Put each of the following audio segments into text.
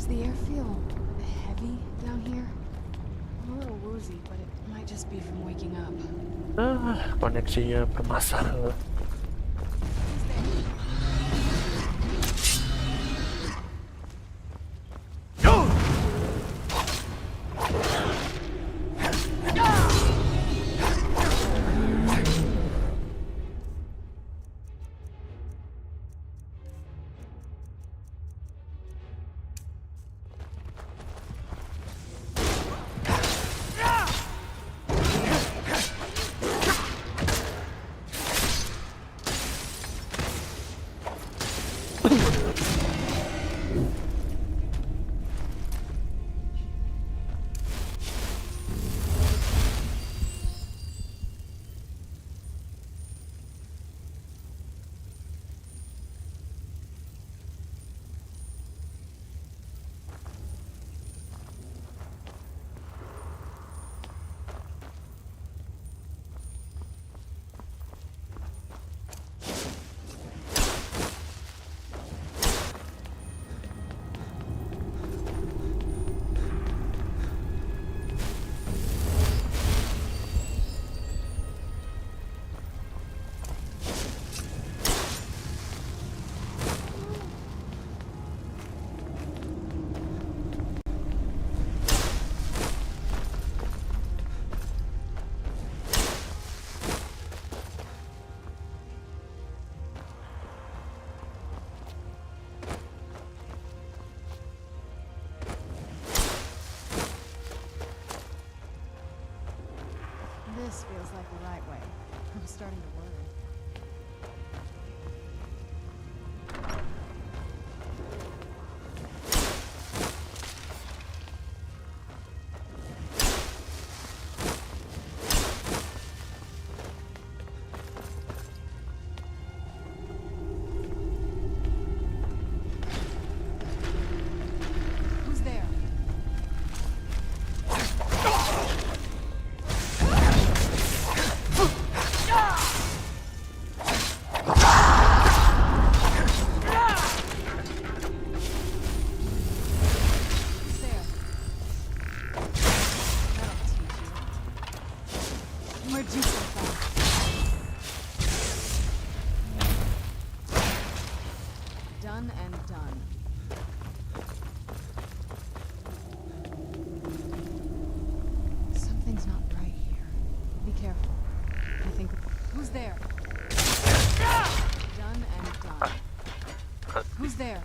the air feel heavy down here? I'm a little woozy, but it might just be from waking up. Koneksinya bermasalah. This feels like the right way. I'm starting to worry. Who's there? Where'd you come from? Done and done. Something's not right here. Be careful. I think... Who's there? Done and done. Who's there?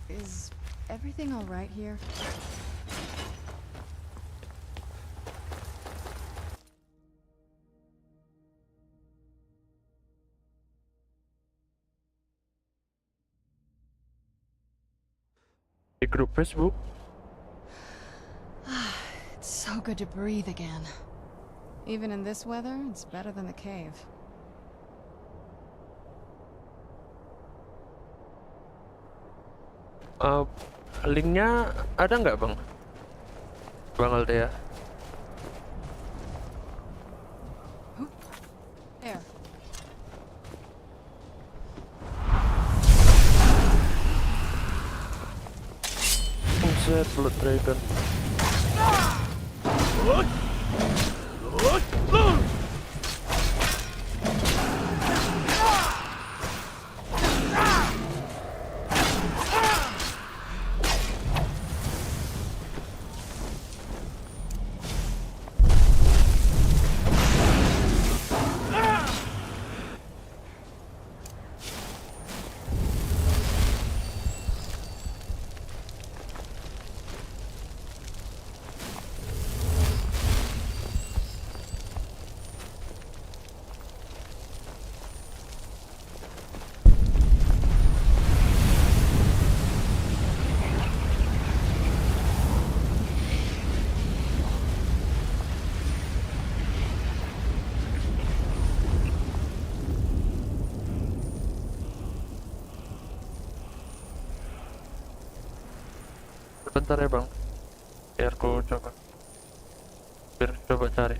Is everything all right here? Di grup Facebook. It's so good to breathe again. Even in this weather, it's better than the cave. Linknya ada nggak bang? Bang Altea? There. Buset, Blood Dragon. Bentar ya bang, biar coba cari.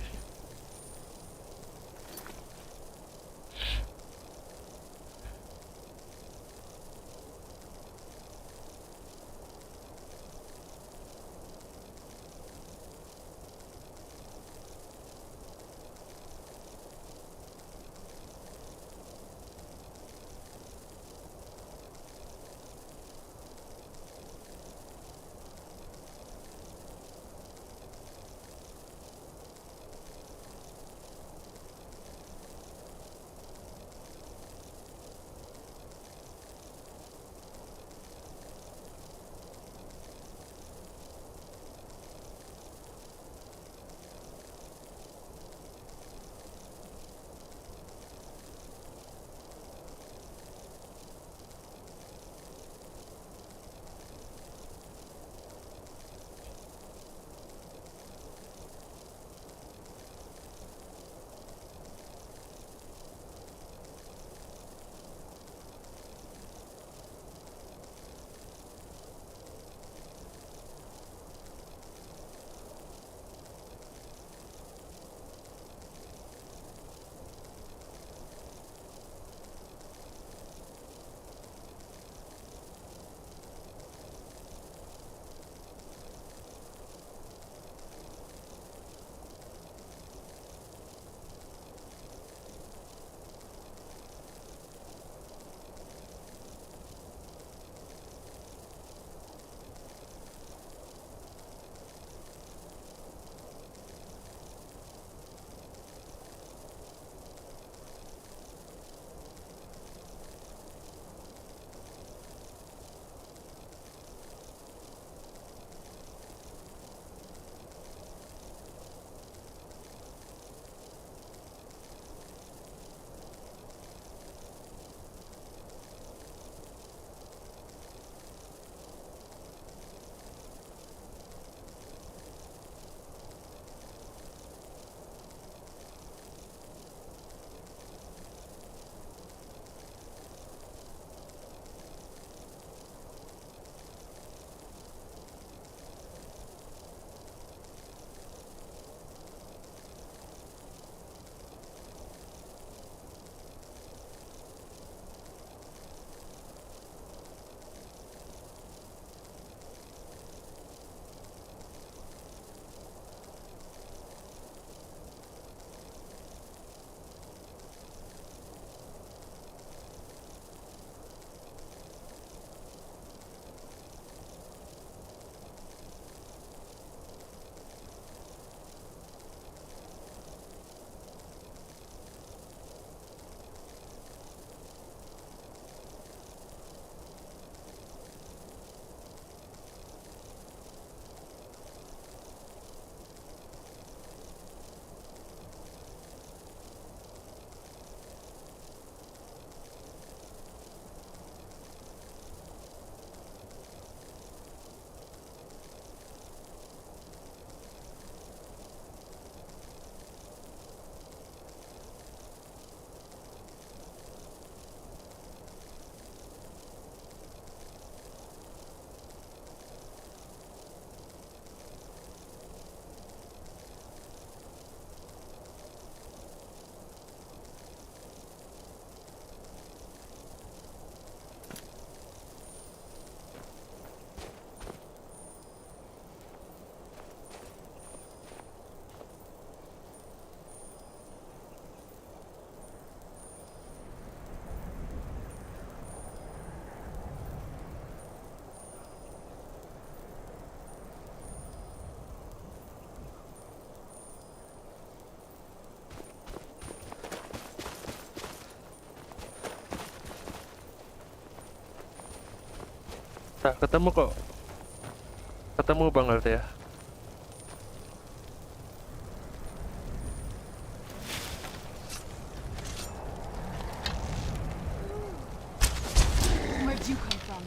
Tak ketemu kok. Ketemu Bang Altea. Where'd you come from?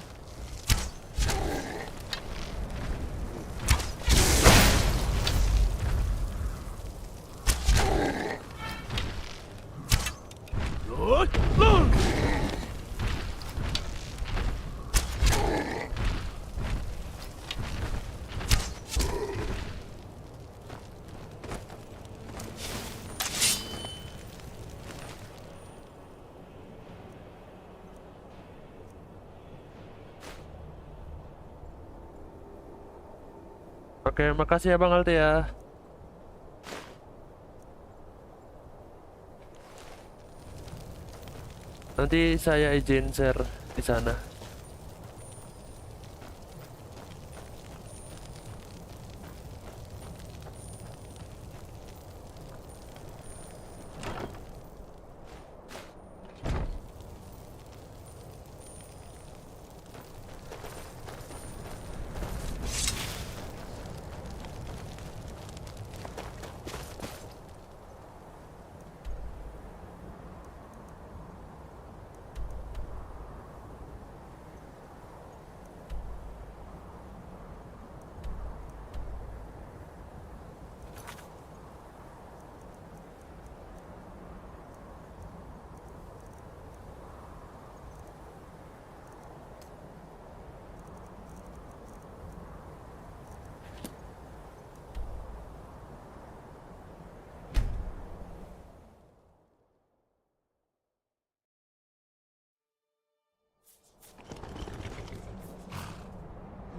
Oke, makasih ya Bang Altea. Nanti saya izin share di sana.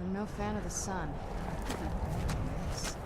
I'm no fan of the sun. Yes.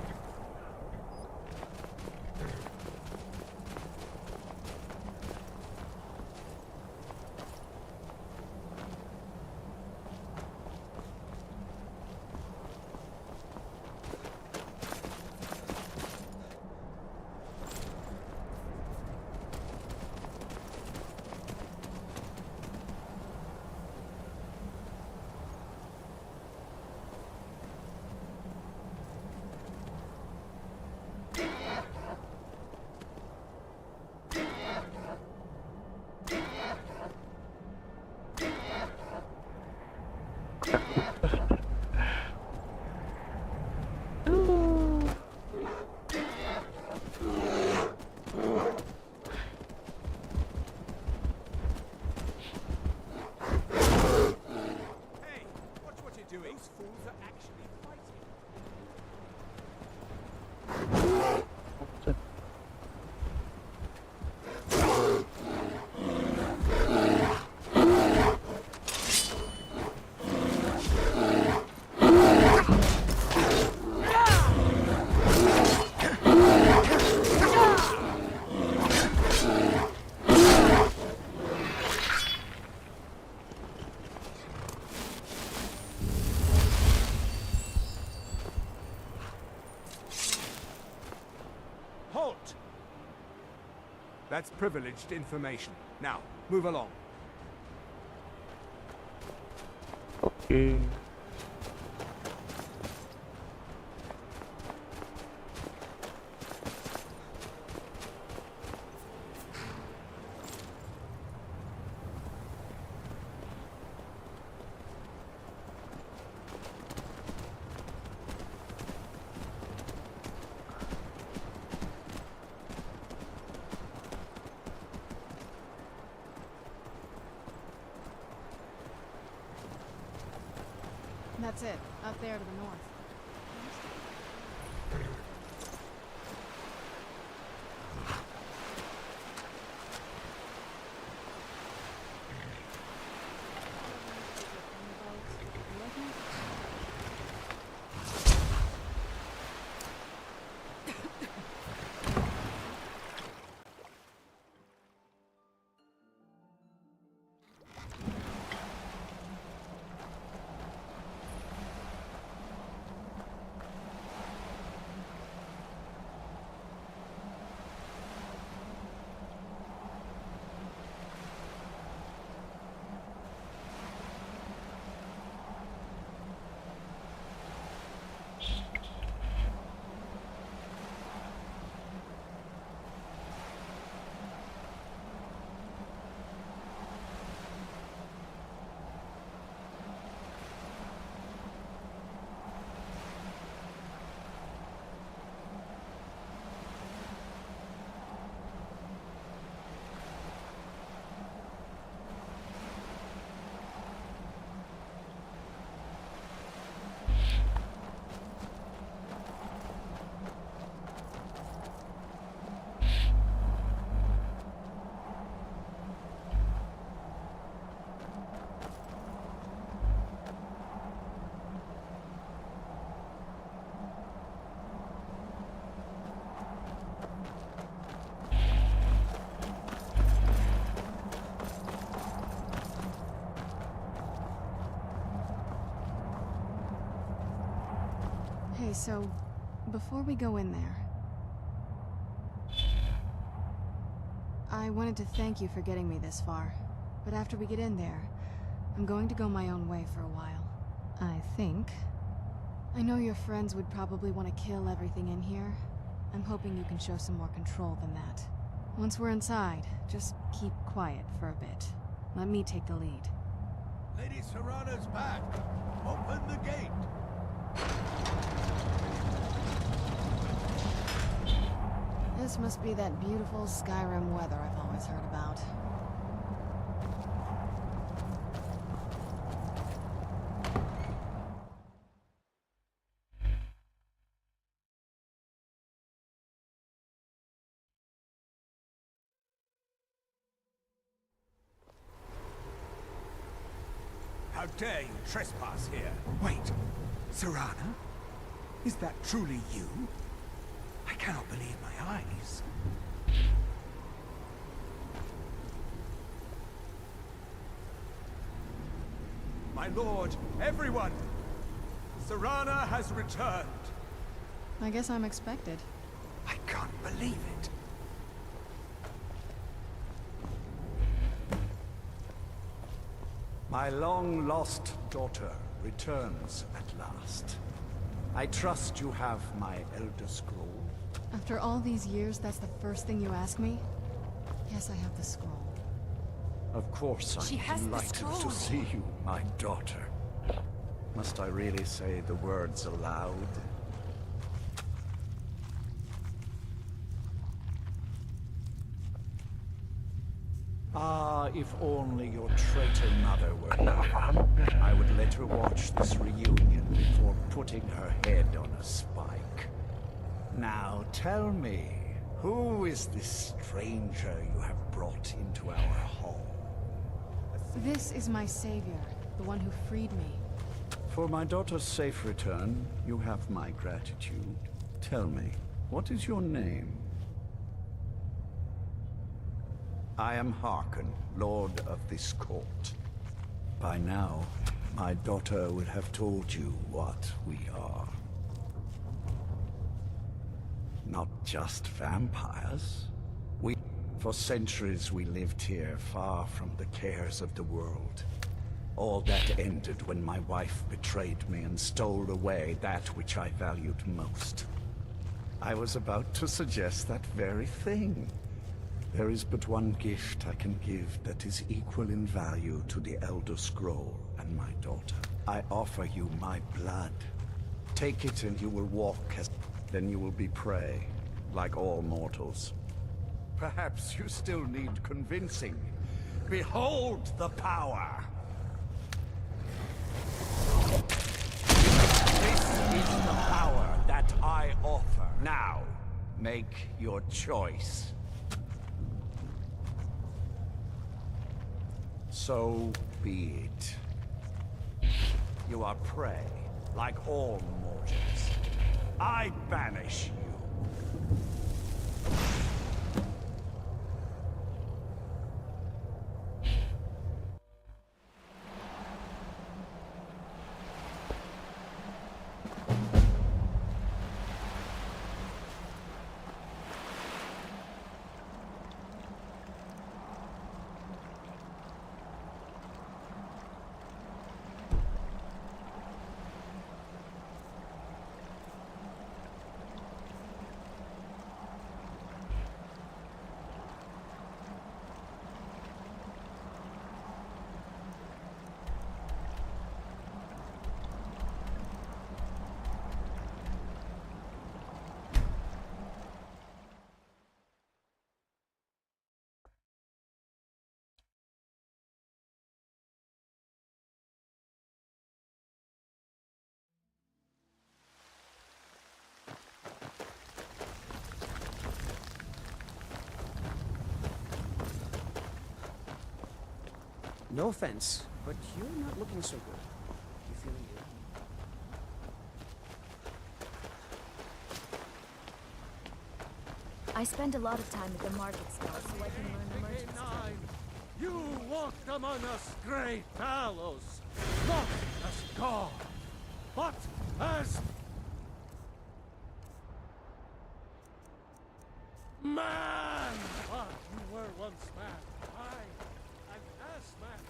Hey, watch what you're doing. Those fools are actually fighting. Halt! That's privileged information. Now, move along. Oke. That's it, up there to the north. Okay, so before we go in there, I wanted to thank you for getting me this far. But after we get in there, I'm going to go my own way for a while. I think. I know your friends would probably want to kill everything in here. I'm hoping you can show some more control than that. Once we're inside, just keep quiet for a bit. Let me take the lead. Lady Serrana's back. Open the gate. This must be that beautiful Skyrim weather I've always heard about. How dare you trespass here? Wait, Serrana? Is that truly you? I cannot believe my eyes. My lord, everyone! Serrana has returned. I guess I'm expected. I can't believe it. My long-lost daughter returns at last. I trust you have my Elder Scroll. After all these years, that's the first thing you ask me? Yes, I have the scroll. Of course She has I'm the delighted scroll. to see you, my daughter. Must I really say the words aloud? Ah, if only your traitor mother were here. I would let her watch this reunion before putting her head on a spike. Now tell me, who is this stranger you have brought into our home? This is my savior, the one who freed me. For my daughter's safe return, you have my gratitude. Tell me, what is your name? I am Harkon, Lord of this court. By now, my daughter would have told you what we are. Not just vampires. For centuries we lived here, far from the cares of the world. All that ended when my wife betrayed me and stole away that which I valued most. I was about to suggest that very thing. There is but one gift I can give that is equal in value to the Elder Scroll and my daughter. I offer you my blood. Take it and you will walk as... Then you will be prey, like all mortals. Perhaps you still need convincing. Behold the power! This is the power that I offer. Now, make your choice. So be it. You are prey, like all mortals. I banish you. No offense, but you're not looking so good. You feeling good? I spend a lot of time at the market stall so I can learn emergency. You walked among us great fellows, not as God, but as Man! What? You were once man. I, an ass man.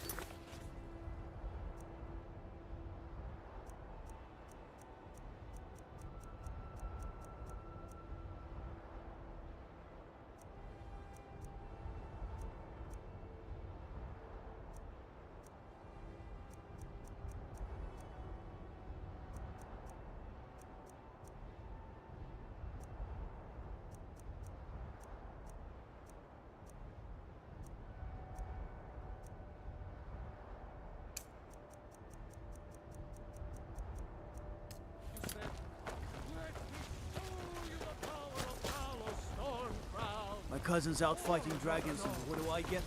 My cousin's out fighting dragons, and what do I get?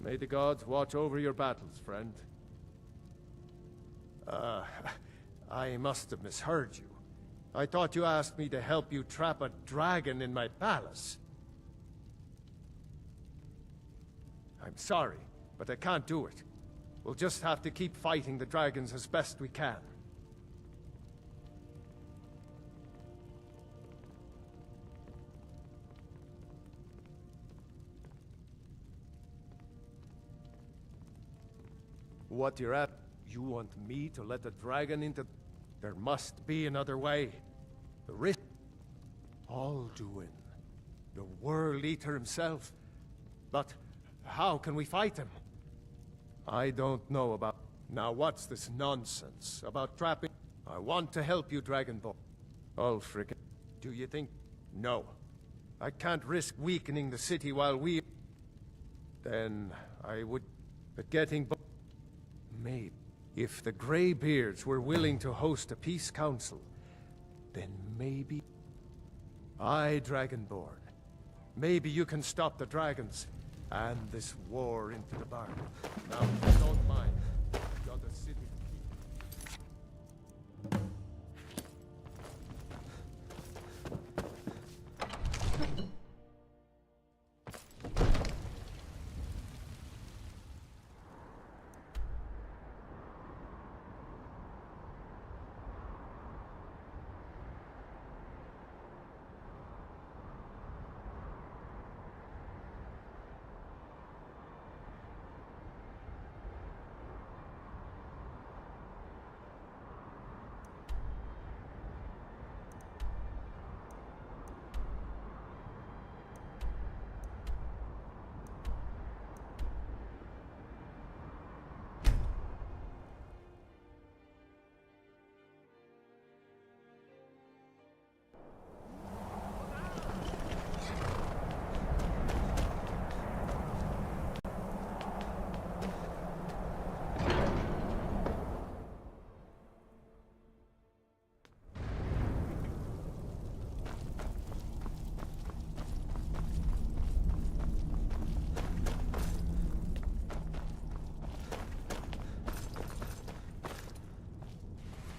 May the gods watch over your battles, friend. I must have misheard you. I thought you asked me to help you trap a dragon in my palace. I'm sorry, but I can't do it. We'll just have to keep fighting the dragons as best we can. What you're at? You want me to let the dragon into... There must be another way. The risk... Alduin. The World Eater himself. But how can we fight him? I don't know about... Now what's this nonsense about trapping... I want to help you, Dragonborn. Ulfric, do you think... No. I can't risk weakening the city while we... Then I would... But getting... Maybe. If the Greybeards were willing to host a peace council, then maybe... Aye, Dragonborn. Maybe you can stop the dragons and this war into the bargain. Now, if you don't mind, I've got a city to keep.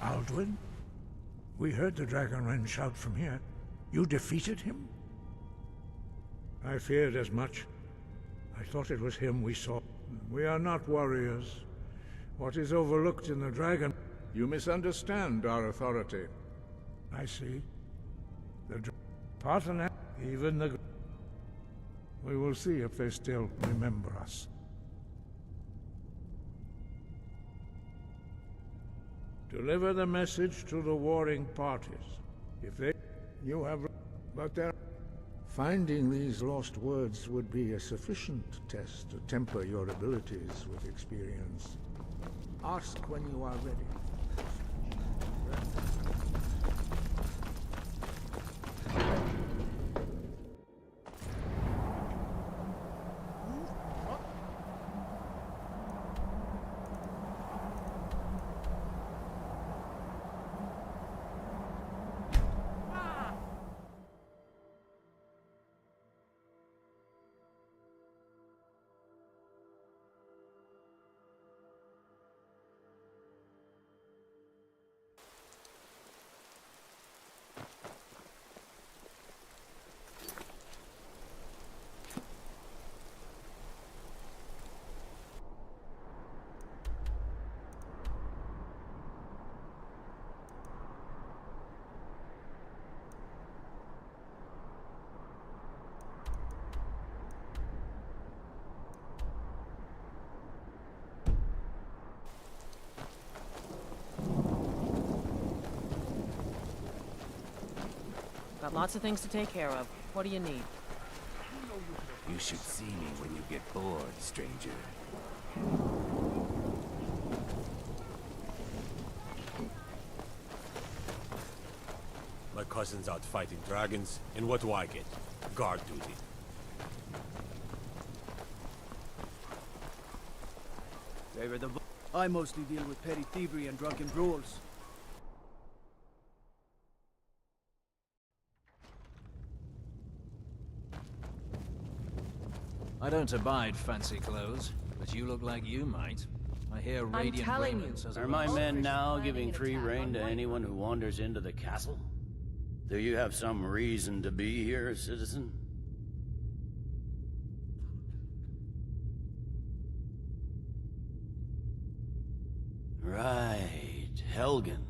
Alduin? We heard the Dragonren shout from here. You defeated him? I feared as much. I thought it was him we saw. We are not warriors. What is overlooked in the dragon... You misunderstand our authority. I see. The Partner, even the... We will see if they still remember us. Deliver the message to the warring parties. If they... You have... But they're... Finding these lost words would be a sufficient test to temper your abilities with experience. Ask when you are ready. Got lots of things to take care of. What do you need? You should see me when you get bored, stranger. My cousin's out fighting dragons, and what do I get? Guard duty. Favor the I mostly deal with petty thievery and drunken brawls. I don't abide fancy clothes, but you look like you might. I hear radiant raiment as Are my men now giving free rein to anyone who wanders into the castle? Do you have some reason to be here, citizen? Right, Helgen.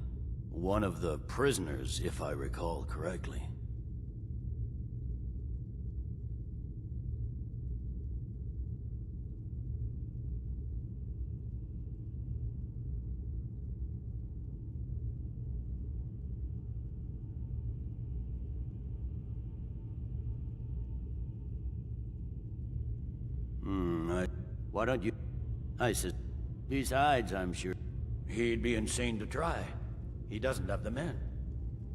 One of the prisoners, if I recall correctly. Why don't you... I said... Besides, I'm sure... He'd be insane to try. He doesn't have the men.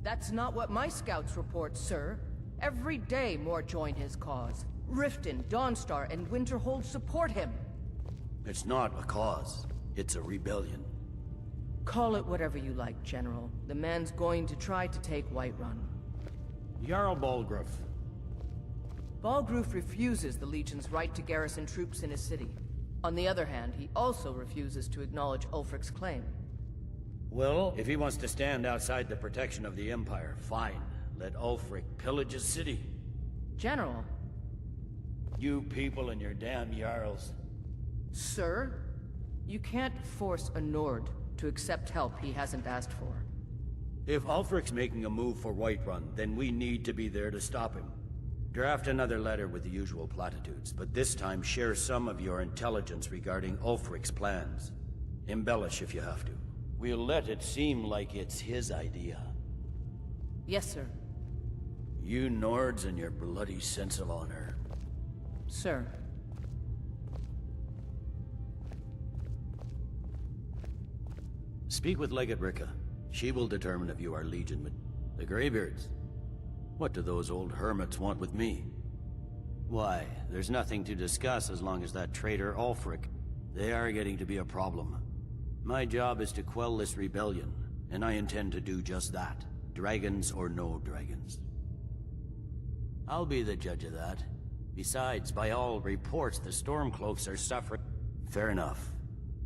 That's not what my scouts report, sir. Every day more join his cause. Riften, Dawnstar, and Winterhold support him. It's not a cause. It's a rebellion. Call it whatever you like, General. The man's going to try to take Whiterun. Jarl Balgruuf. Balgruuf refuses the Legion's right to garrison troops in his city. On the other hand, he also refuses to acknowledge Ulfric's claim. Well, if he wants to stand outside the protection of the Empire, fine. Let Ulfric pillage his city. General. You people and your damn Jarls. Sir? You can't force a Nord to accept help he hasn't asked for. If Ulfric's making a move for Whiterun, then we need to be there to stop him. Draft another letter with the usual platitudes, but this time share some of your intelligence regarding Ulfric's plans. Embellish if you have to. We'll let it seem like it's his idea. Yes, sir. You Nords and your bloody sense of honor. Sir. Speak with Legate Ricka. She will determine if you are Legion. The Greybeards. What do those old hermits want with me? Why, there's nothing to discuss as long as that traitor Ulfric. They are getting to be a problem. My job is to quell this rebellion, and I intend to do just that. Dragons or no dragons. I'll be the judge of that. Besides, by all reports, the Stormcloaks are suffering. Fair enough.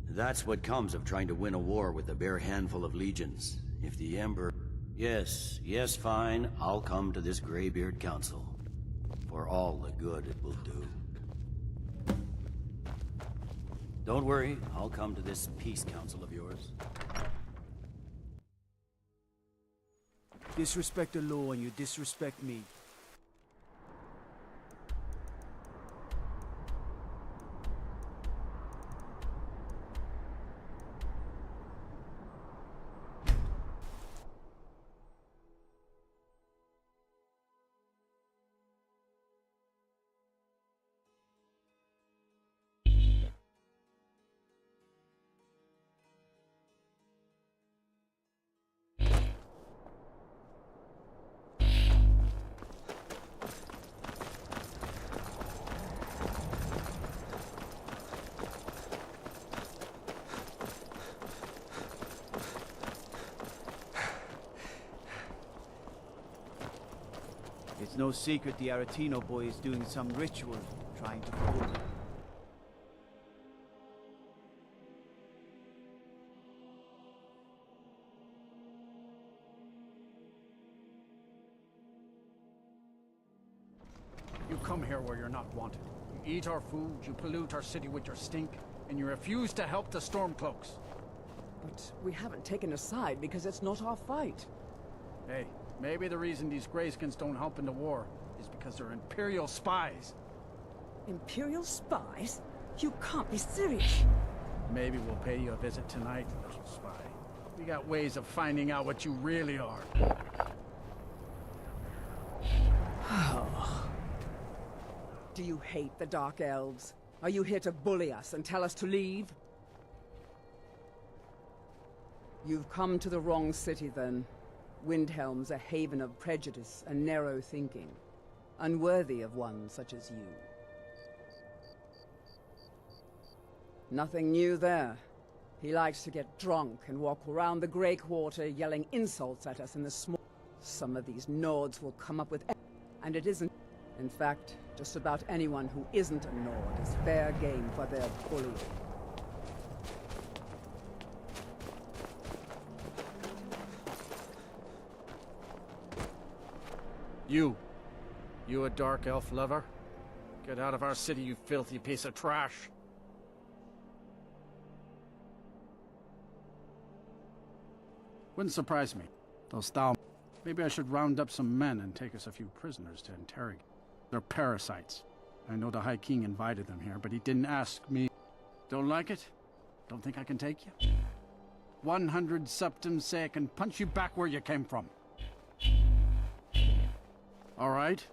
That's what comes of trying to win a war with a bare handful of legions. If the Emperor... Yes, fine. I'll come to this Greybeard Council. For all the good it will do. Don't worry, I'll come to this peace council of yours. Disrespect the law and you disrespect me. It's no secret the Aretino boy is doing some ritual, trying to fool me. You come here where you're not wanted. You eat our food, you pollute our city with your stink, and you refuse to help the Stormcloaks. But we haven't taken a side because it's not our fight. Hey, maybe the reason these Greyskins don't help in the war is because they're Imperial spies. Imperial spies? You can't be serious. Maybe we'll pay you a visit tonight, little spy. We got ways of finding out what you really are. Do you hate the Dark Elves? Are you here to bully us and tell us to leave? You've come to the wrong city, then. Windhelm's a haven of prejudice and narrow thinking, unworthy of one such as you. Nothing new there. He likes to get drunk and walk around the Grey Quarter yelling insults at us in the small... Some of these Nords will come up with... And it isn't... In fact, just about anyone who isn't a Nord is fair game for their bullying. You a dark elf lover? Get out of our city, you filthy piece of trash! Wouldn't surprise me. Those Thal... Maybe I should round up some men and take us a few prisoners to interrogate. They're parasites. I know the High King invited them here, but he didn't ask me. Don't like it? Don't think I can take you? 100 septums say I can punch you back where you came from. All right?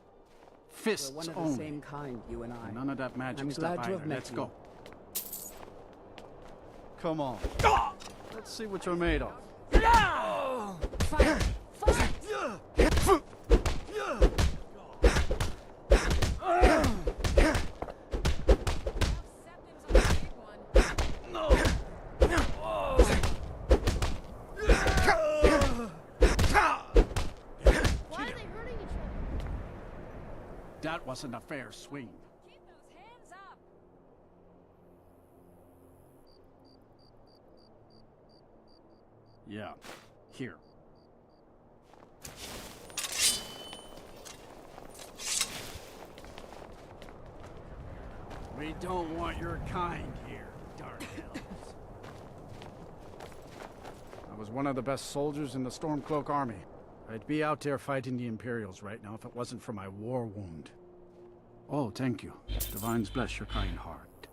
Fists We're one of only. the same kind, you and I. None of that magic I'm stuff glad to have either. met Let's you. go. Come on. Let's see what you're made of. Fire! Fire! That wasn't a fair swing. Keep those hands up. Yeah. Here. We don't want your kind here, Dark Elves. I was one of the best soldiers in the Stormcloak army. I'd be out there fighting the Imperials right now if it wasn't for my war wound. Oh, thank you. Divines bless your kind heart.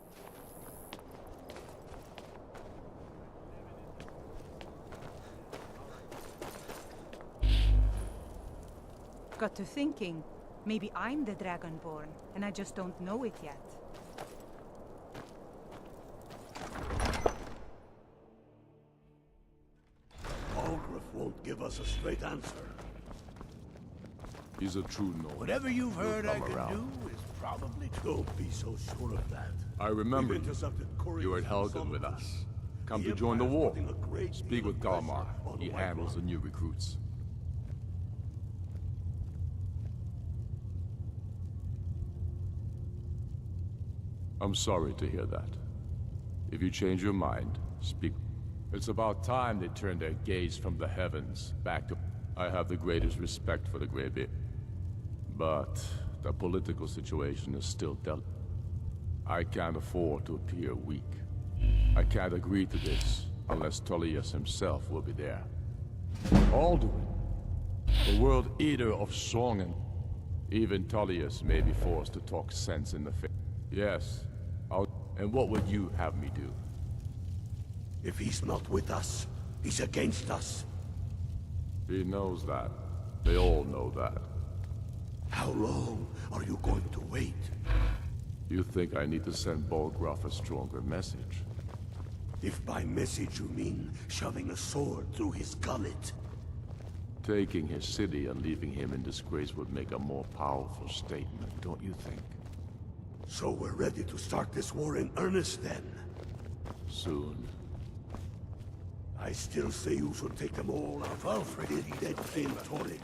Got to thinking, maybe I'm the Dragonborn, and I just don't know it yet. Won't give us a straight answer. He's a true Nord. Whatever you've heard I He'll can come around. do is probably true. Don't be so sure of that. I remember We've intercepted you were at Helgen with us. Come to join the war. Speak with Galmar. He handles the new recruits. I'm sorry to hear that. If you change your mind, speak. It's about time they turned their gaze from the heavens back to... I have the greatest respect for the Greybeard. But the political situation is still delicate. I can't afford to appear weak. I can't agree to this unless Tullius himself will be there. Alduin, the world eater of song and... Even Tullius may be forced to talk sense in the face. Yes, and what would you have me do? If he's not with us, he's against us. He knows that. They all know that. How long are you going to wait? You think I need to send Bolgraf a stronger message? If by message you mean shoving a sword through his gullet. Taking his city and leaving him in disgrace would make a more powerful statement, don't you think? So we're ready to start this war in earnest then? Soon. I still say you should take them all out. Alfred is dead in Torrid.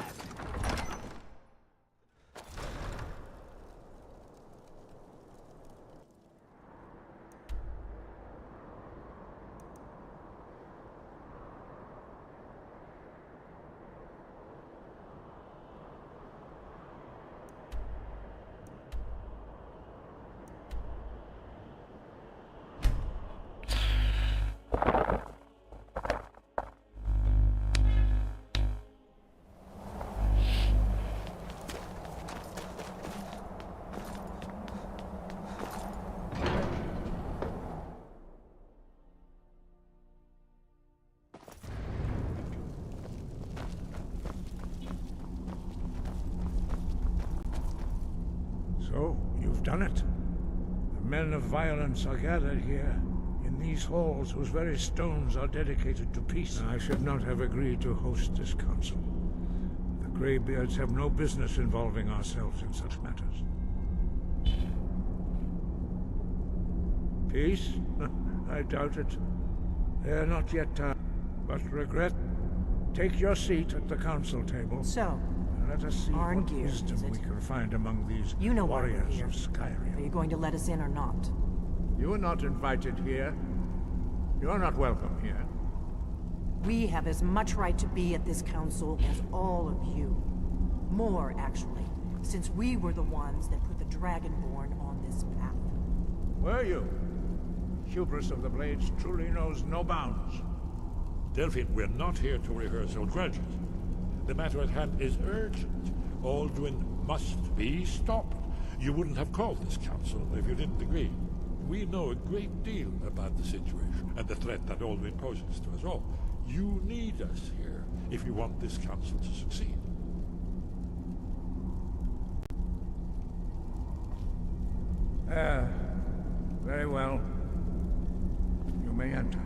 So, You've done it. The men of violence are gathered here, in these halls whose very stones are dedicated to peace. I should not have agreed to host this council. The Greybeards have no business involving ourselves in such matters. Peace? I doubt it. They are not yet tired, but regret. Take your seat at the council table. So, and let us see what wisdom we can find among these warriors of Skyrim. Are you going to let us in or not? You are not invited here. You are not welcome here. We have as much right to be at this council as all of you. More, actually, since we were the ones that put the Dragonborn on this path. Were you? Hubris of the Blades truly knows no bounds. Delphine, we're not here to rehearse old grudges. The matter at hand is urgent. Alduin must be stopped. You wouldn't have called this council if you didn't agree. We know a great deal about the situation and the threat that Alduin poses to us all. You need us here if you want this council to succeed. Very well. You may enter.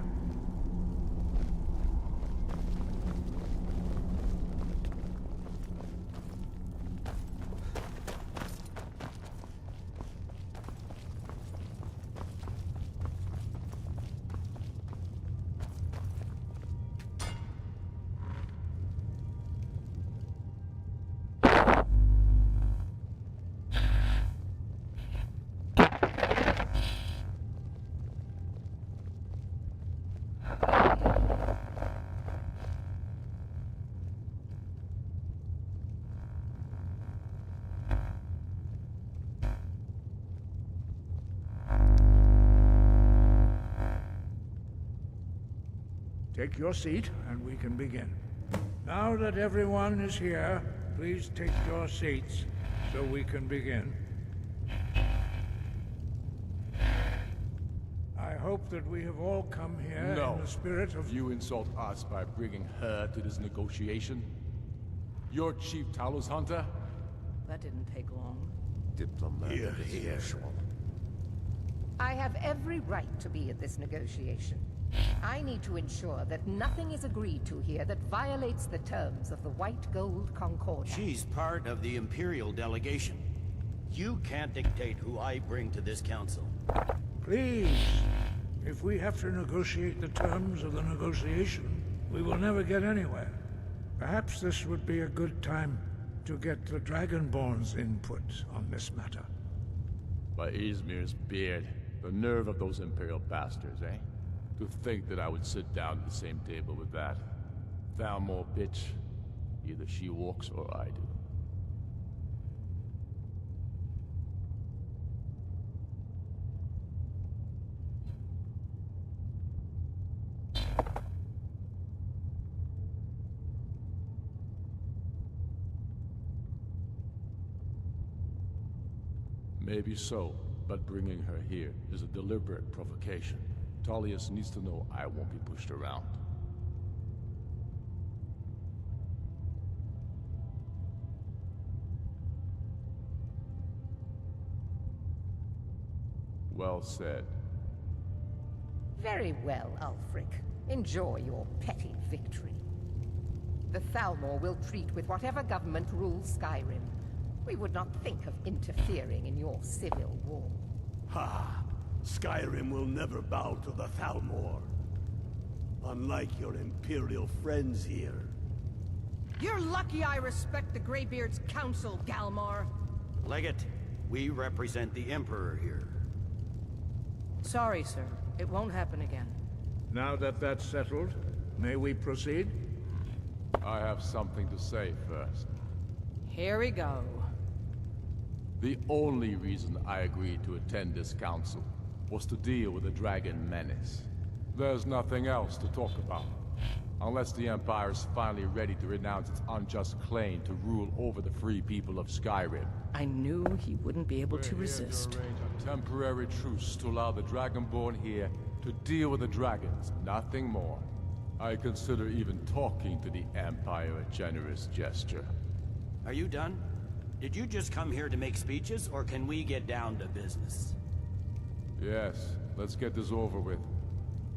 Take your seat, and we can begin. Now that everyone is here, please take your seats, so we can begin. I hope that we have all come here in the spirit of... You insult us by bringing her to this negotiation? You're Chief Talos Hunter? That didn't take long. Diplomatic as usual. I have every right to be at this negotiation. I need to ensure that nothing is agreed to here that violates the terms of the White Gold Concordat. She's part of the Imperial delegation. You can't dictate who I bring to this council. Please, if we have to negotiate the terms of the negotiation, we will never get anywhere. Perhaps this would be a good time to get the Dragonborn's input on this matter. By Izmir's beard, the nerve of those Imperial bastards, eh? To think that I would sit down at the same table with that Thalmor bitch. Either she walks or I do. Maybe so, but bringing her here is a deliberate provocation. Tullius needs to know I won't be pushed around. Well said. Very well, Ulfric. Enjoy your petty victory. The Thalmor will treat with whatever government rules Skyrim. We would not think of interfering in your civil war. Ha! Skyrim will never bow to the Thalmor. Unlike your Imperial friends here. You're lucky I respect the Greybeard's council, Galmar. Legate, we represent the Emperor here. Sorry, sir. It won't happen again. Now that that's settled, may we proceed? I have something to say first. Here we go. The only reason I agreed to attend this council was to deal with the dragon menace. There's nothing else to talk about. Unless the Empire is finally ready to renounce its unjust claim to rule over the free people of Skyrim. I knew he wouldn't be able to resist. We're here to arrange a temporary truce to allow the Dragonborn here to deal with the dragons, nothing more. I consider even talking to the Empire a generous gesture. Are you done? did you just come here to make speeches, or can we get down to business? Yes, let's get this over with.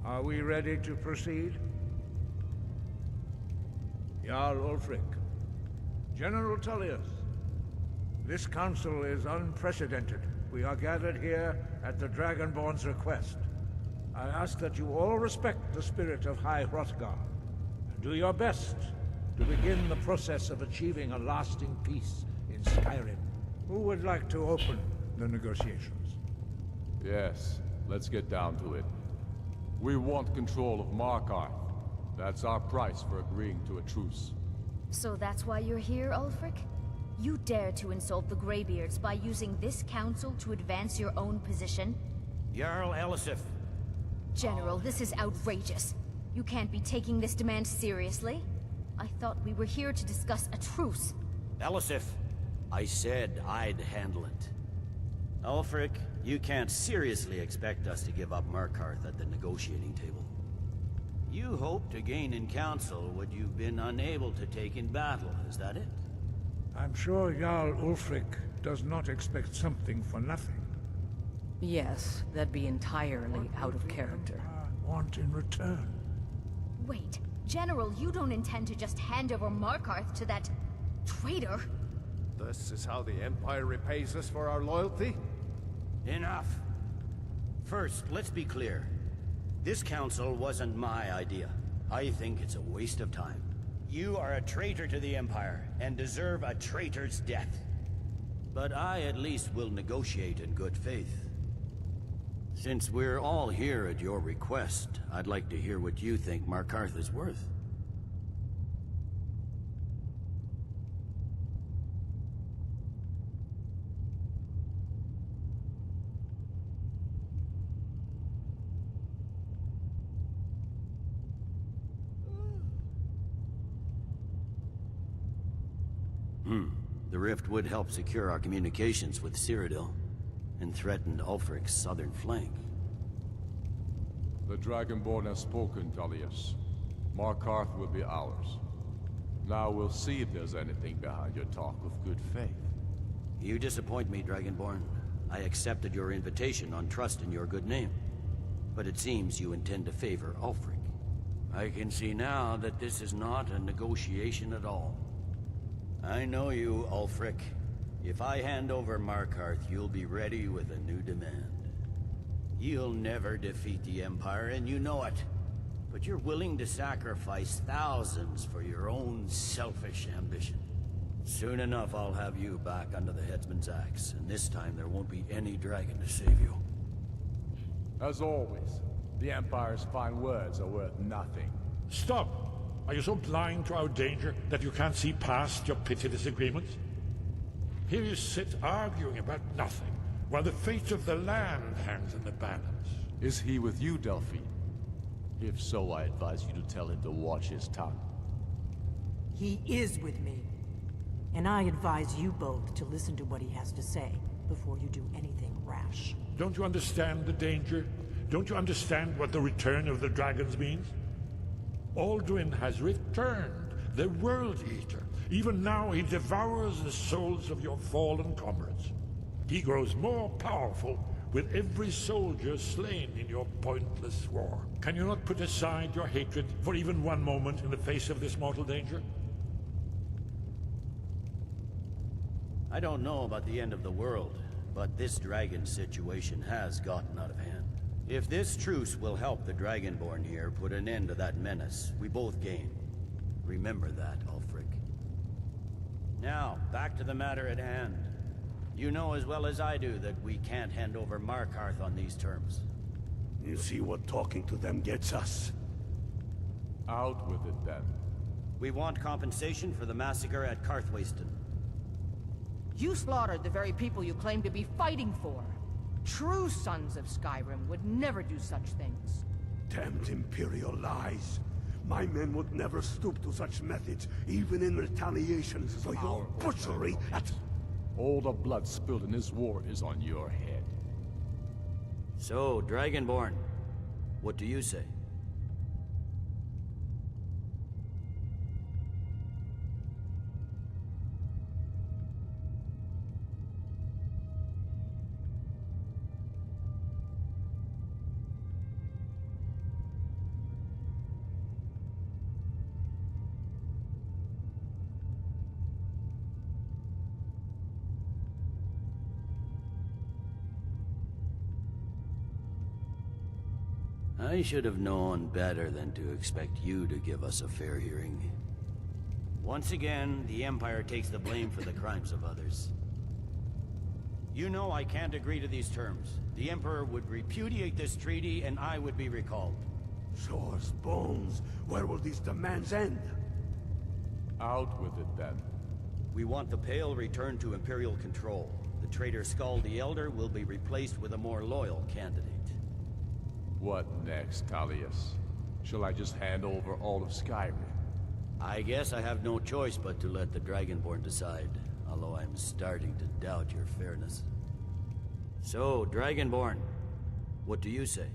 Are we ready to proceed? Jarl Ulfric, General Tullius, this council is unprecedented. We are gathered here at the Dragonborn's request. I ask that you all respect the spirit of High Hrothgar, and do your best to begin the process of achieving a lasting peace in Skyrim. Who would like to open the negotiations? Yes, let's get down to it. We want control of Markarth. That's our price for agreeing to a truce. So that's why you're here, Ulfric? You dare to insult the Greybeards by using this council to advance your own position? Jarl Elisif. General, this is outrageous. You can't be taking this demand seriously. I thought we were here to discuss a truce. Elisif, I said I'd handle it. Ulfric, you can't seriously expect us to give up Markarth at the negotiating table. You hope to gain in council what you've been unable to take in battle, is that it? I'm sure Jarl Ulfric does not expect something for nothing. Yes, that'd be entirely out of character. Want in return? Wait, General, you don't intend to just hand over Markarth to that traitor? This is how the Empire repays us for our loyalty? Enough. First, let's be clear. This council wasn't my idea. I think it's a waste of time. You are a traitor to the Empire, and deserve a traitor's death. But I at least will negotiate in good faith. Since we're all here at your request, I'd like to hear what you think Markarth is worth. The rift would help secure our communications with Cyrodiil, and threatened Ulfric's southern flank. The Dragonborn has spoken, Tullius. Markarth will be ours. Now we'll see if there's anything behind your talk of good faith. You disappoint me, Dragonborn. I accepted your invitation on trust in your good name. But it seems you intend to favor Ulfric. I can see now that this is not a negotiation at all. I know you, Ulfric. If I hand over Markarth, you'll be ready with a new demand. You'll never defeat the Empire, and you know it. But you're willing to sacrifice thousands for your own selfish ambition. Soon enough, I'll have you back under the headsman's axe, and this time there won't be any dragon to save you. As always, the Empire's fine words are worth nothing. Stop! Are you so blind to our danger that you can't see past your petty disagreements? Here you sit arguing about nothing, while the fate of the land hangs in the balance. Is he with you, Delphine? If so, I advise you to tell him to watch his tongue. He is with me. And I advise you both to listen to what he has to say before you do anything rash. Don't you understand the danger? Don't you understand what the return of the dragons means? Alduin has returned, the World Eater. Even now he devours the souls of your fallen comrades. He grows more powerful with every soldier slain in your pointless war. Can you not put aside your hatred for even one moment in the face of this mortal danger? I don't know about the end of the world, but this dragon situation has gotten out of hand. If this truce will help the Dragonborn here put an end to that menace, we both gain. Remember that, Ulfric. Now, back to the matter at hand. You know as well as I do that we can't hand over Markarth on these terms. You see what talking to them gets us. Out with it, then. We want compensation for the massacre at Karthwasten. You slaughtered the very people you claim to be fighting for. True sons of Skyrim would never do such things. Damned Imperial lies. My men would never stoop to such methods, even in retaliation for your butchery at... All the blood spilled in this war is on your head. So, Dragonborn, what do you say? I should have known better than to expect you to give us a fair hearing. Once again, the Empire takes the blame for the crimes of others. You know I can't agree to these terms. The Emperor would repudiate this treaty and I would be recalled. Show us bones. Where will these demands end? Out with it then. We want the Pale returned to Imperial control. The traitor Skull the Elder will be replaced with a more loyal candidate. What next, Kalian? Shall I just hand over all of Skyrim? I guess I have no choice but to let the Dragonborn decide, although I'm starting to doubt your fairness. So, Dragonborn, what do you say?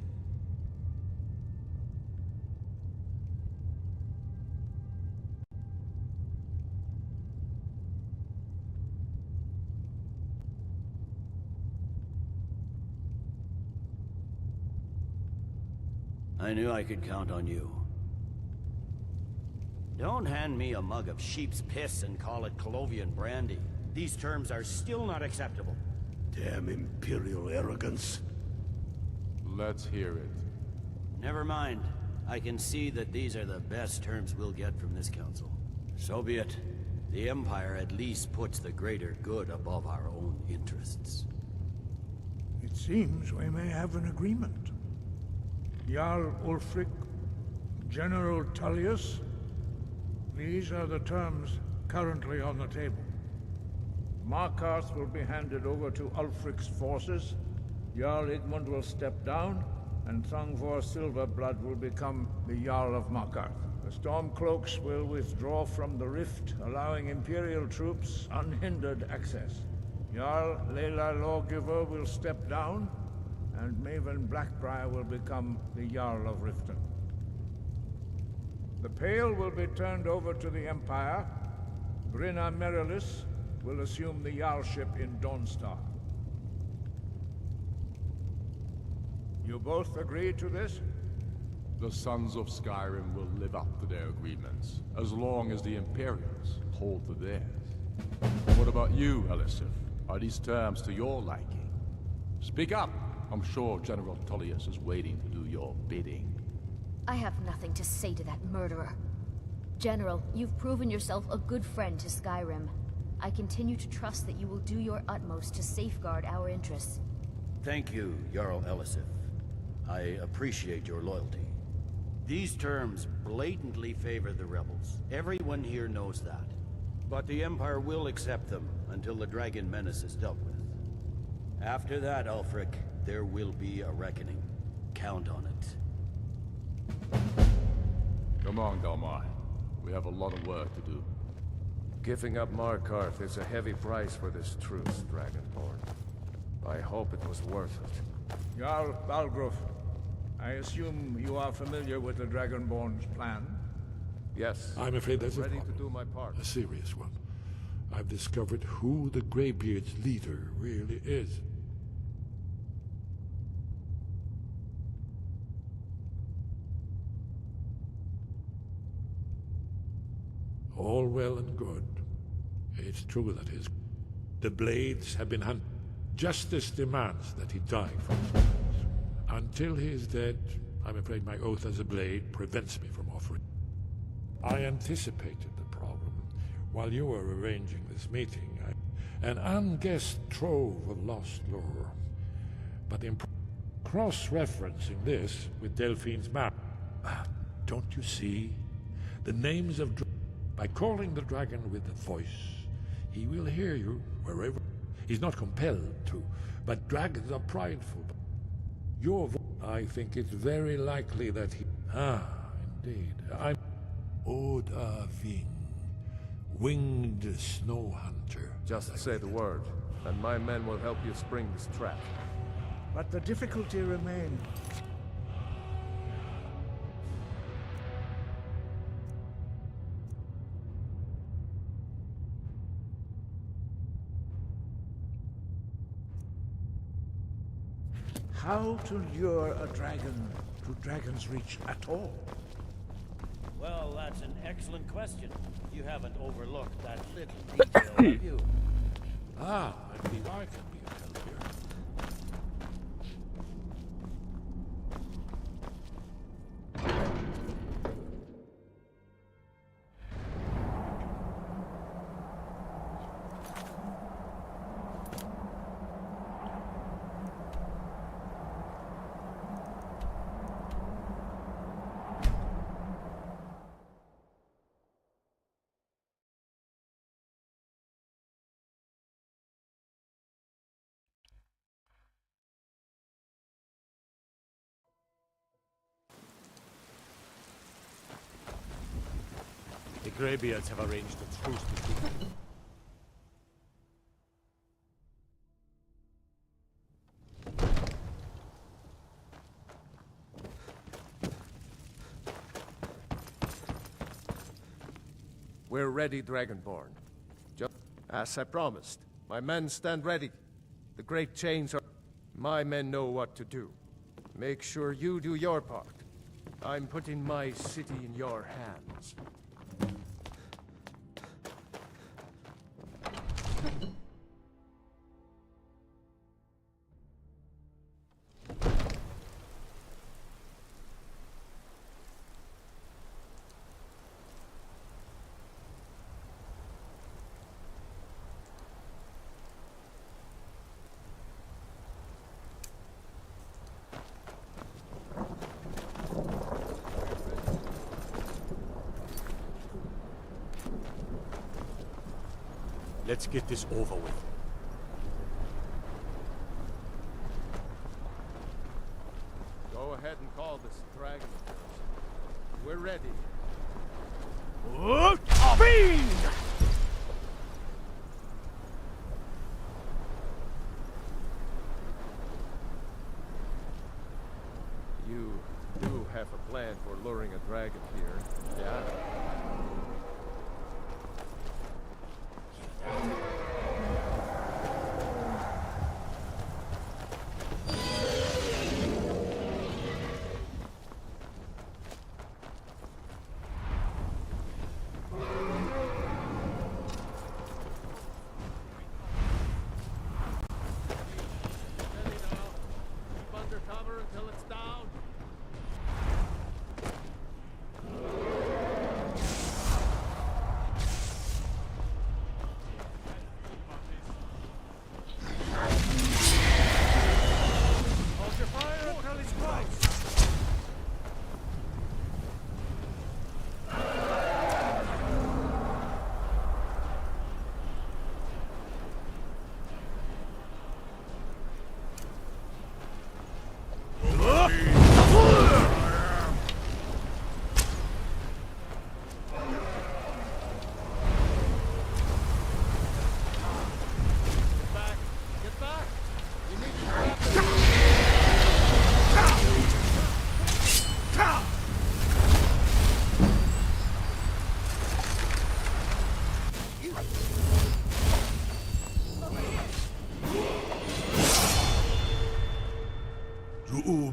I knew I could count on you. Don't hand me a mug of sheep's piss and call it Colovian brandy. These terms are still not acceptable. Damn Imperial arrogance. Let's hear it. Never mind. I can see that these are the best terms we'll get from this council. So be it. The Empire at least puts the greater good above our own interests. It seems we may have an agreement. Jarl Ulfric, General Tullius, these are the terms currently on the table. Markarth will be handed over to Ulfric's forces, Jarl Igmund will step down, and Thangvor Silverblood will become the Jarl of Markarth. The Stormcloaks will withdraw from the rift, allowing Imperial troops unhindered access. Jarl Layla Lawgiver will step down, and Maven Blackbriar will become the Jarl of Riften. The Pale will be turned over to the Empire. Brinna Merilis will assume the Jarlship in Dawnstar. You both agree to this? The Sons of Skyrim will live up to their agreements, as long as the Imperials hold to theirs. What about you, Elisif? Are these terms to your liking? Speak up! I'm sure General Tullius is waiting to do your bidding. I have nothing to say to that murderer. General, you've proven yourself a good friend to Skyrim. I continue to trust that you will do your utmost to safeguard our interests. Thank you, Jarl Elisif. I appreciate your loyalty. These terms blatantly favor the rebels. Everyone here knows that. But the Empire will accept them until the Dragon Menace is dealt with. After that, Ulfric, there will be a reckoning. Count on it. Come on, Dalmar. We have a lot of work to do. Giving up Markarth is a heavy price for this truce, Dragonborn. I hope it was worth it. Jarl Balgruf, I assume you are familiar with the Dragonborn's plan? Yes. I'm afraid that's ready to do my part. A serious one. I've discovered who the Greybeard's leader really is. All well and good. It's true that the Blades have been hunted. Justice demands that he die for his crimes. Until he is dead, I'm afraid my oath as a Blade prevents me from offering. I anticipated the problem. While you were arranging this meeting, an unguessed trove of lost lore. But in cross-referencing this with Delphine's map, don't you see? The names of... By calling the dragon with a voice, he will hear you wherever. He's not compelled to, but dragons are prideful. Your voice, I think it's very likely that he... indeed. I'm... Oda Ving, winged snow hunter. Just say the word, and my men will help you spring this trap. But the difficulty remains. How to lure a dragon to Dragon's Reach at all? Well, that's an excellent question. You haven't overlooked that little detail, have you? I believe I can be of help here. Greybeards have arranged a truce between them. We're ready, Dragonborn. Just as I promised, my men stand ready. The great chains are... My men know what to do. Make sure you do your part. I'm putting my city in your hands. Let's get this over with. Go ahead and call this dragon of yours. We're ready. You do have a plan for luring a dragon here, yeah?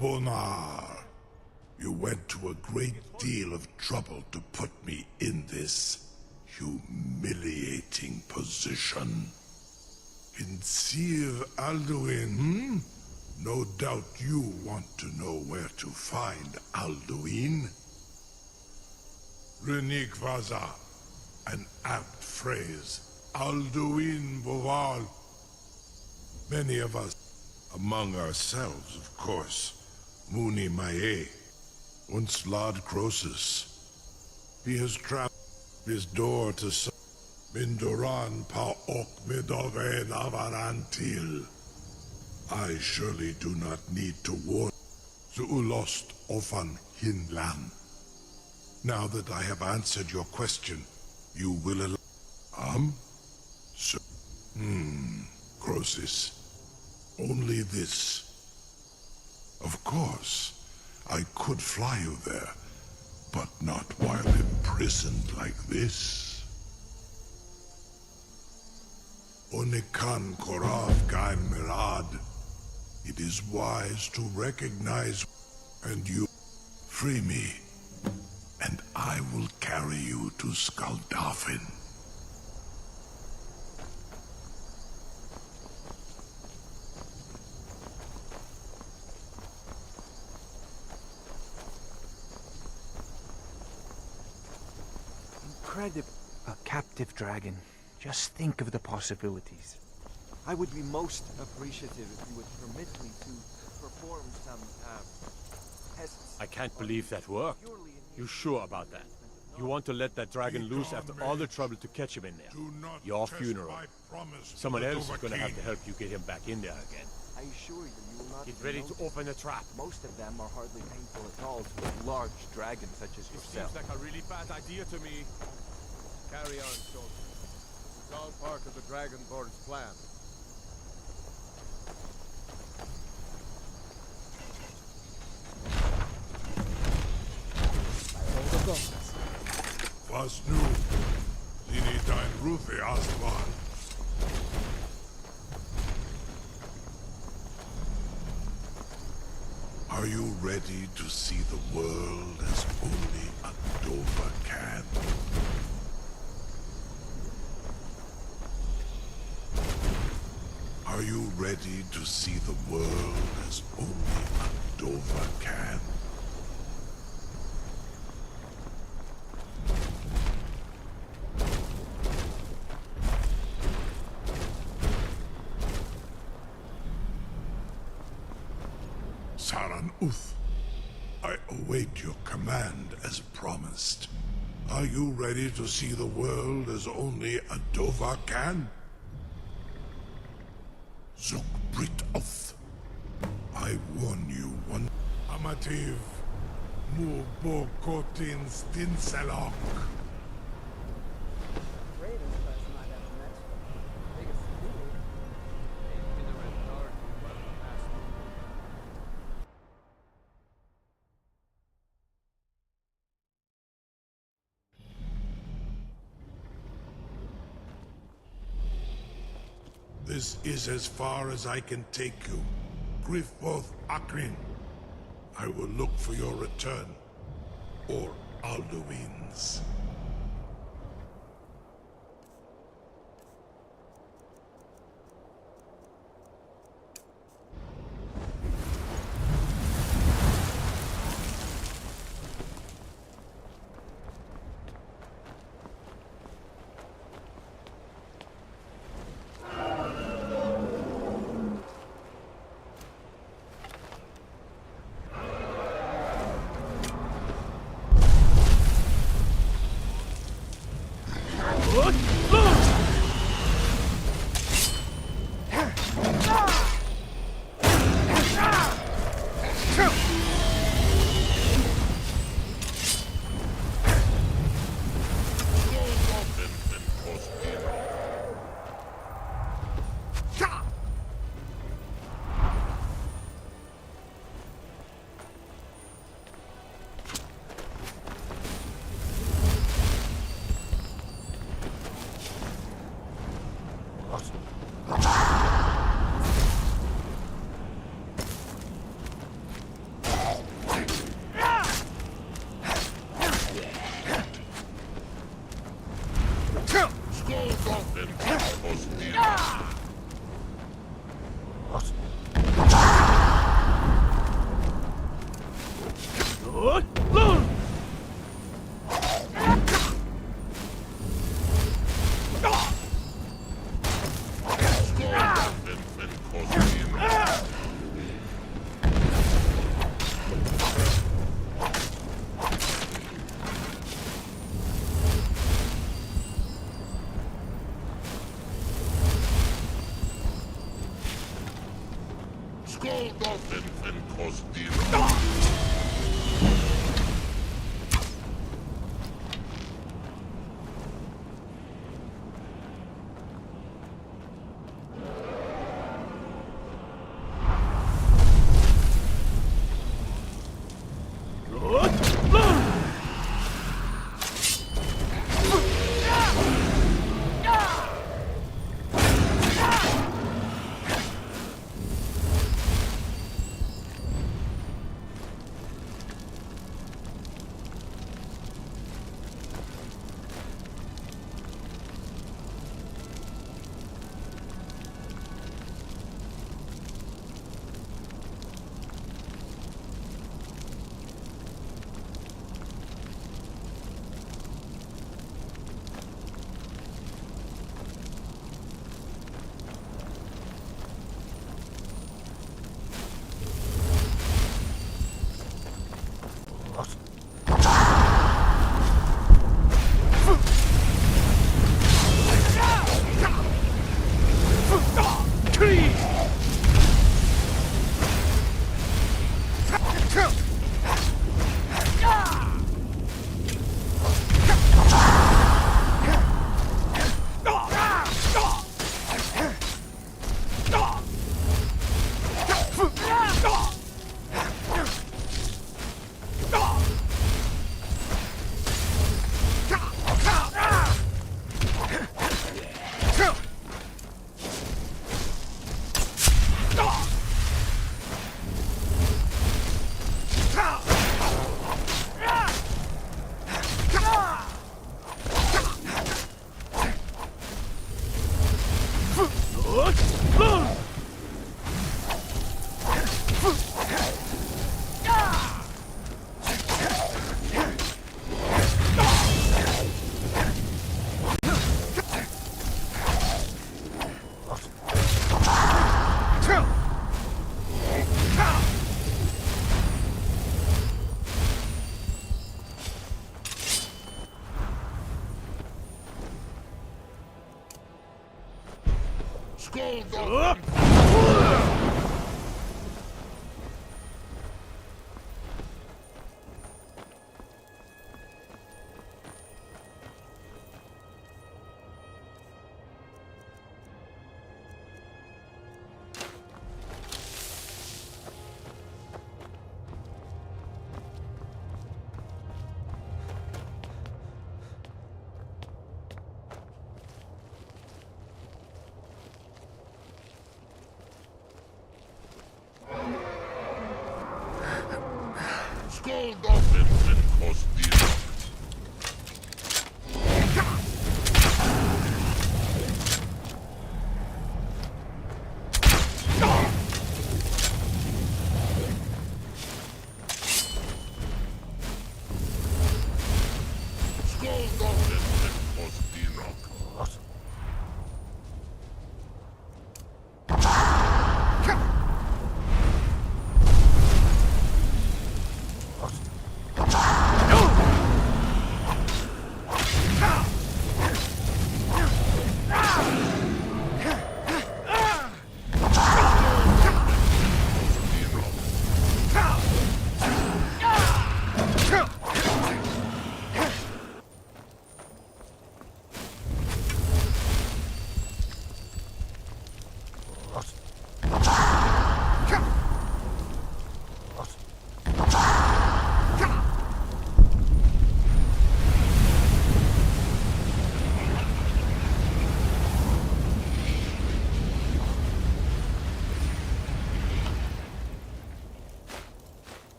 Bonar, you went to a great deal of trouble to put me in this humiliating position. In Sir Alduin, No doubt you want to know where to find Alduin. Renikvaza, an apt phrase. Alduin Boval. Many of us, among ourselves, of course, Muni Maye, once Lord Croesus. He has trapped his door to Mindoran pa ok midove navarantil. I surely do not need to warn Zuulost ofan hinlan. Now that I have answered your question, you will allow... So... Croesus. Only this. Of course, I could fly you there, but not while imprisoned like this. Onikan Korav Gaim Mirad. It is wise to recognize, and you free me, and I will carry you to Skaldafin. Incredible. A captive dragon. Just think of the possibilities. I would be most appreciative if you would permit me to perform some tests. I can't believe that worked. You sure about that? You want to let that dragon loose after all the trouble to catch him in there? Your funeral. Someone else is going to have to help you get him back in there again. I assure you, you will not Get ready to open the trap. Most of them are hardly painful at all to a large dragon such as yourself. It seems like a really bad idea to me. Carry on, soldier. It's all part of the Dragonborn's plan. Was nu? Sini dein Rufe Aswan. Are you ready to see the world as only a Dova can? Are you ready to see the world as only a Dova can? I await your command as promised. Are you ready to see the world as only a Dova can? Zukbrit Oth. I warn you one. Amativ mu bokotin stinselok. This is as far as I can take you. Griffboth Akrin. I will look for your return. Or Alduin's.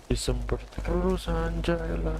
Disemprot terus anjay lah.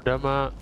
Udah, Mak.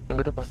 Yang ke depan.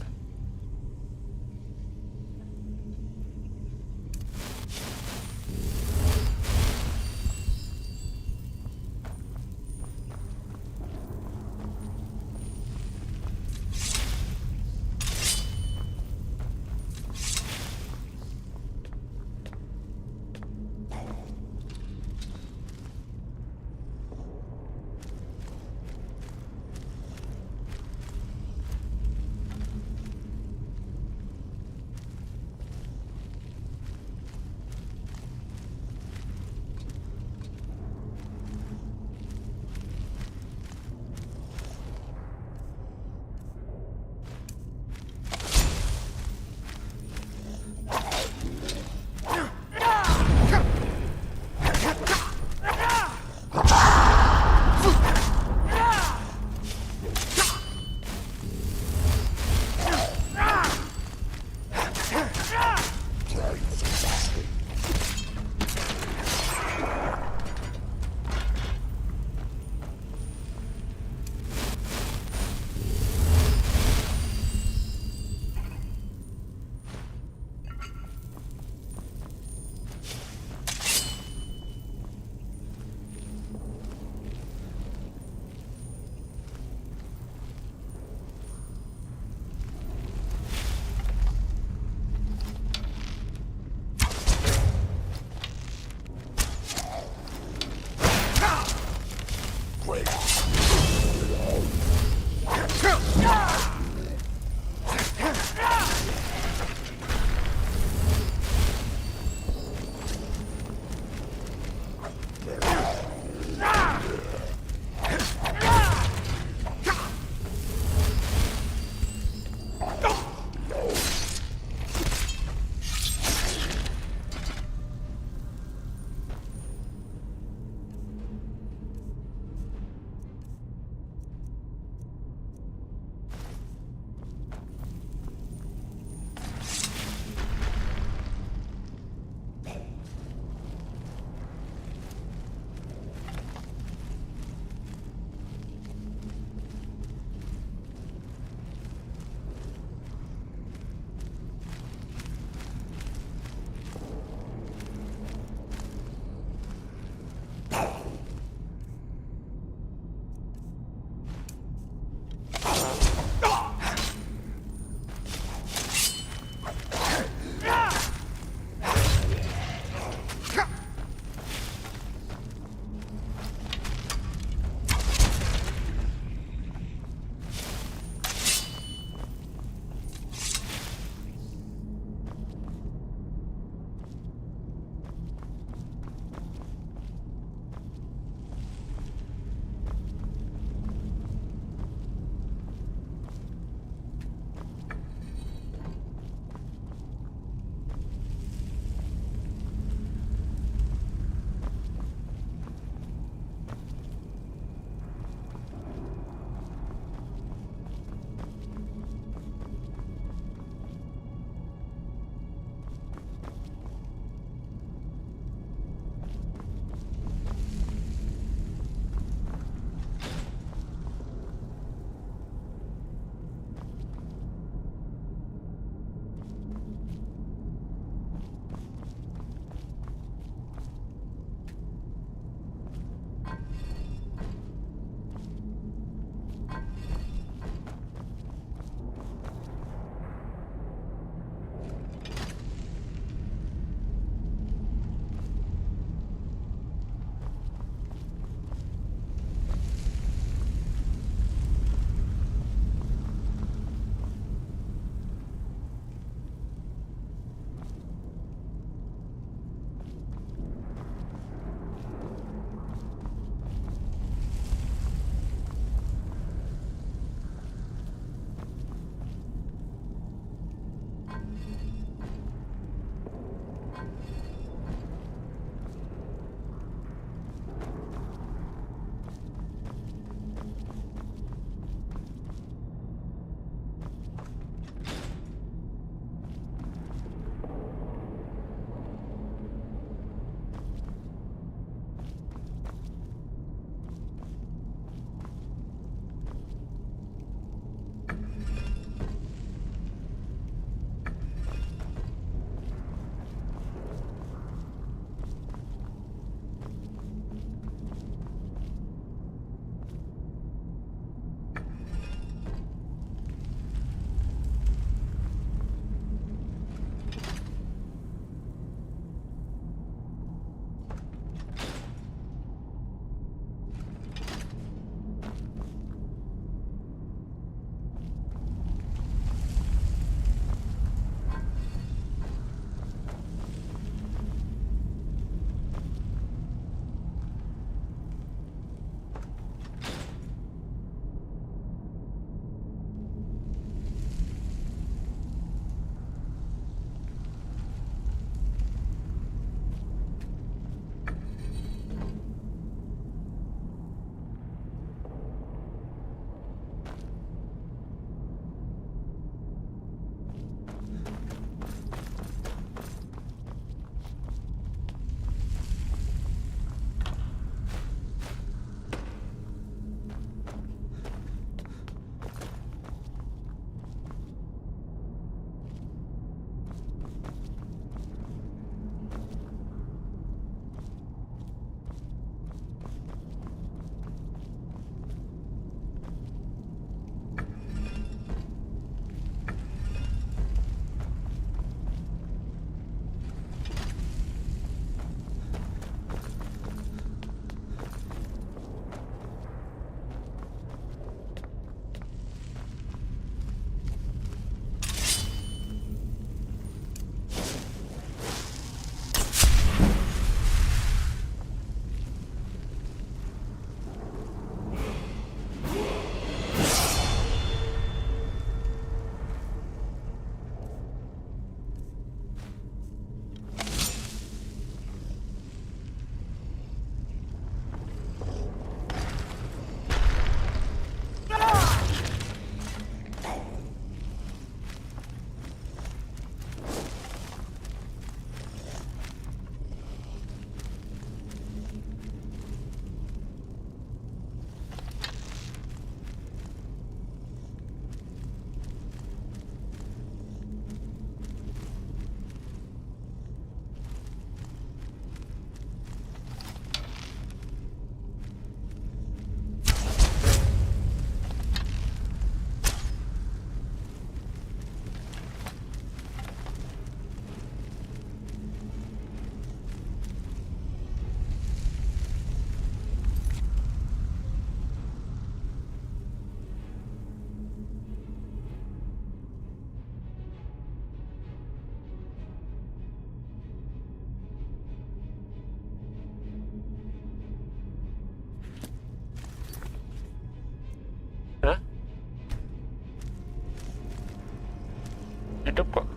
Hidup kok.